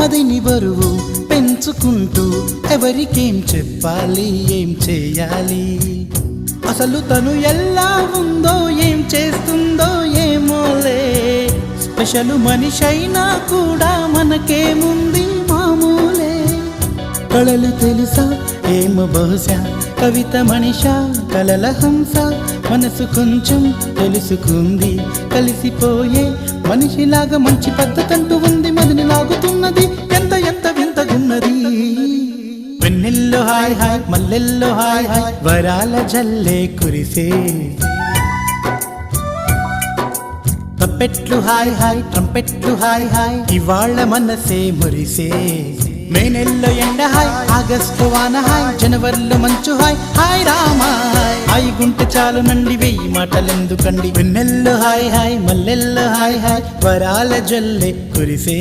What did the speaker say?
మదిని బరువు పెంచుకుంటూ ఎవరికేం చెప్పాలి ఏం చేయాలి అసలు తను ఎలా ఉందో ఏం చేస్తుందో ఏమోలే స్పెషల్ మనిషైనా కూడా మనకేముంది మామూలే కళలు తెలుసా ఏమో బహుశా కవిత మనిషా కలల హంస మనసు కొంచెం తెలుసుకుంది కలిసిపోయే మనిషిలాగా మంచి పద్ధతంటూ ఉంది మదిని లాగుతున్నది ఎంత ఎంత వింతగున్నది వెన్నెల్లో హాయ్ హాయ్ మల్లెల్లో హాయ్ హాయ్ వరాల జల్లే కురిసే తప్పెట్లు హాయ్ హాయ్ ట్రంపెట్లు హాయ్ హాయ్ ఇవాళ్ళ మనసే మురిసే మే నెలలో ఎండ హాయ్ ఆగస్టు వాన హాయ్ జనవరిలో మంచు హాయ్ హాయ్ రామా హాయ్ గుంటె చాలు నండి వెయ్యి మాటలెందుకండి వెన్నెల్లో హాయ్ హాయ్ మల్లెల్లో హాయ్ హాయ్ వరాల జల్లె కురిసే